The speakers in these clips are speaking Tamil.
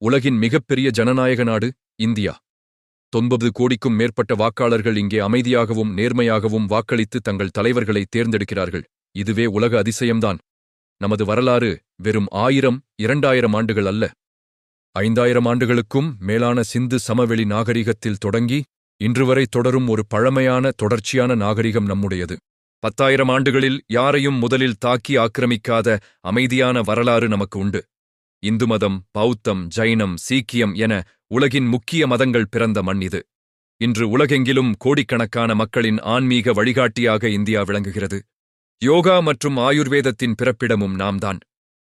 உலகின் மிகப்பெரிய ஜனநாயக நாடு இந்தியா. 90 கோடிக்கும் மேற்பட்ட வாக்காளர்கள் இங்கே அமைதியாகவும் நேர்மையாகவும் வாக்களித்து தங்கள் தலைவர்களை தேர்ந்தெடுக்கிறார்கள். இதுவே உலக அதிசயம்தான். நமது வரலாறு வெறும் 1000, 2000 ஆண்டுகள் அல்ல. 5000 ஆண்டுகளுக்கும் மேலான சிந்து சமவெளி நாகரிகத்தில் தொடங்கி இன்றுவரை தொடரும் ஒரு பழமையான தொடர்ச்சியான நாகரிகம் நம்முடையது. 10,000 ஆண்டுகளில் யாரையும் முதலில் தாக்கி ஆக்கிரமிக்காத அமைதியான வரலாறு நமக்கு உண்டு. இந்து மதம், பௌத்தம், ஜைனம், சீக்கியம் என உலகின் முக்கிய மதங்கள் பிறந்த மண் இது. இன்று உலகெங்கிலும் கோடிக்கணக்கான மக்களின் ஆன்மீக வழிகாட்டியாக இந்தியா விளங்குகிறது. யோகா மற்றும் ஆயுர்வேதத்தின் பிறப்பிடமும் நாம்தான்.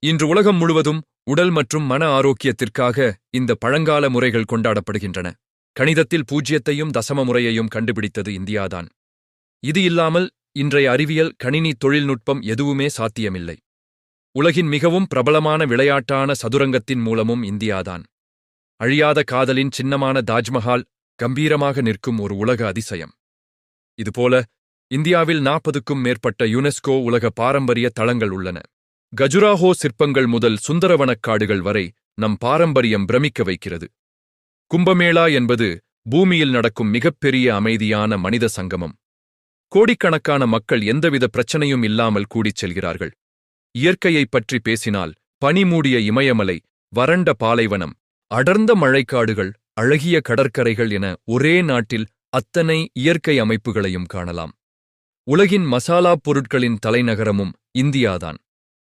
இன்று உலகம் முழுவதும் உடல் மற்றும் மன ஆரோக்கியத்திற்காக இந்த பழங்கால முறைகள் கொண்டாடப்படுகின்றன. கணிதத்தில் பூஜ்யத்தையும் தசம முறையையும் கண்டுபிடித்தது இந்தியாதான். இது இல்லாமல் இன்றைய அறிவியல், கணினி தொழில்நுட்பம் எதுவுமே சாத்தியமில்லை. உலகின் மிகவும் பிரபலமான விளையாட்டான சதுரங்கத்தின் மூலமும் இந்தியாதான். அழியாத காதலின் சின்னமான தாஜ்மஹால் கம்பீரமாக நிற்கும் ஒரு உலக அதிசயம். இதுபோல இந்தியாவில் 40க்கும் மேற்பட்ட யுனெஸ்கோ உலக பாரம்பரிய தளங்கள் உள்ளன. கஜுராஹோ சிற்பங்கள் முதல் சுந்தரவனக்காடுகள் வரை நம் பாரம்பரியம் பிரமிக்க வைக்கிறது. கும்பமேளா என்பது பூமியில் நடக்கும் மிகப்பெரிய அமைதியான மனித சங்கமம். கோடிக்கணக்கான மக்கள் எந்தவித பிரச்சனையும் இல்லாமல் கூடிச் செல்கிறார்கள். இயற்கையைப் பற்றி பேசினால் பனிமூடிய இமயமலை, வறண்ட பாலைவனம், அடர்ந்த மழைக்காடுகள், அழகிய கடற்கரைகள் என ஒரே நாட்டில் அத்தனை இயற்கை அமைப்புகளையும் காணலாம். உலகின் மசாலாப் பொருட்களின் தலைநகரமும் இந்தியாதான்.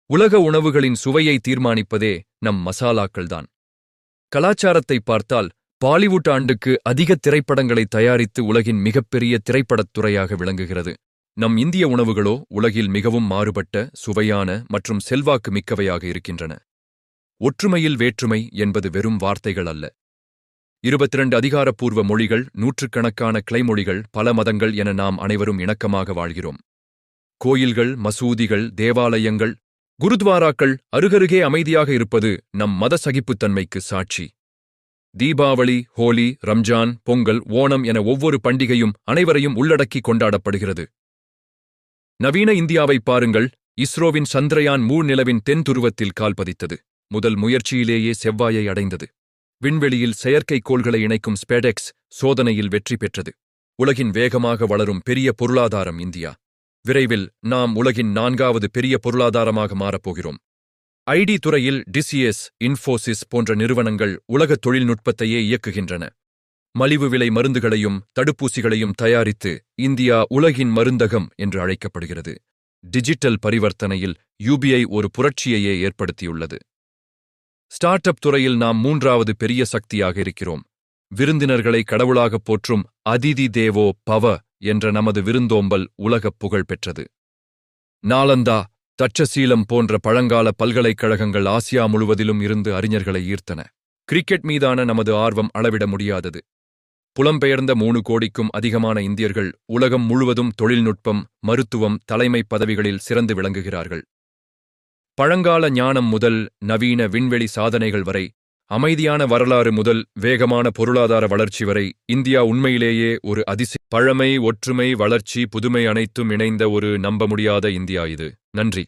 உலக உணவுகளின் சுவையை தீர்மானிப்பதே நம் மசாலாக்கள்தான். கலாச்சாரத்தை பார்த்தால் பாலிவுட் ஆண்டுக்கு அதிக திரைப்படங்களை தயாரித்து உலகின் மிகப்பெரிய திரைப்படத் துறையாக விளங்குகிறது. நம் இந்திய உணவுகளோ உலகில் மிகவும் மாறுபட்ட, சுவையான மற்றும் செல்வாக்கு மிக்கவையாக இருக்கின்றன. ஒற்றுமையில் வேற்றுமை என்பது வெறும் வார்த்தைகள் அல்ல. 22 அதிகாரப்பூர்வ மொழிகள், நூற்றுக்கணக்கான கிளைமொழிகள், பல மதங்கள் என நாம் அனைவரும் இணக்கமாக வாழ்கிறோம். கோயில்கள், மசூதிகள், தேவாலயங்கள், குருத்வாராக்கள் அருகருகே அமைதியாக இருப்பது நம் மத சகிப்புத்தன்மைக்கு சாட்சி. தீபாவளி, ஹோலி, ரம்ஜான், பொங்கல், ஓணம் என ஒவ்வொரு பண்டிகையும் அனைவரையும் உள்ளடக்கி கொண்டாடப்படுகிறது. நவீன இந்தியாவை பாருங்கள். இஸ்ரோவின் சந்திரயான் 3 நிலவின் தென் துருவத்தில் கால் பதித்தது. முதல் முயற்சியிலேயே செவ்வாயை அடைந்தது. விண்வெளியில் செயற்கைக்கோள்களை இணைக்கும் ஸ்பேடெக்ஸ் சோதனையில் வெற்றி பெற்றது. உலகின் வேகமாக வளரும் பெரிய பொருளாதாரம் இந்தியா. விரைவில் நாம் உலகின் 4வது பெரிய பொருளாதாரமாக மாறப்போகிறோம். ஐடி துறையில் டிசிஎஸ், இன்ஃபோசிஸ் போன்ற நிறுவனங்கள் உலக தொழில்நுட்பத்தையே இயக்குகின்றன. மலிவு விலை மருந்துகளையும் தடுப்பூசிகளையும் தயாரித்து இந்தியா உலகின் மருந்தகம் என்று அழைக்கப்படுகிறது. டிஜிட்டல் பரிவர்த்தனையில் யுபிஐ ஒரு புரட்சியையே ஏற்படுத்தியுள்ளது. ஸ்டார்ட் அப் துறையில் நாம் 3வது பெரிய சக்தியாக இருக்கிறோம். விருந்தினர்களை கடவுளாகப் போற்றும் அதிதி தேவோ பவ என்ற நமது விருந்தோம்பல் உலகப் புகழ் பெற்றது. நாலந்தா, தட்சசீலம் போன்ற பழங்கால பல்கலைக்கழகங்கள் ஆசியா முழுவதிலும் இருந்து அறிஞர்களை ஈர்த்தன. கிரிக்கெட் மீதான நமது ஆர்வம் அளவிட முடியாதது. புலம்பெயர்ந்த 3 கோடிக்கும் அதிகமான இந்தியர்கள் உலகம் முழுவதும் தொழில்நுட்பம், மருத்துவம், தலைமை பதவிகளில் சிறந்து விளங்குகிறார்கள். பழங்கால ஞானம் முதல் நவீன விண்வெளி சாதனைகள் வரை, அமைதியான வரலாறு முதல் வேகமான பொருளாதார வளர்ச்சி வரை, இந்தியா உண்மையிலேயே ஒரு பழமை, ஒற்றுமை, வளர்ச்சி, புதுமை அனைத்தும் இணைந்த ஒரு நம்ப முடியாத இந்தியா இது. நன்றி.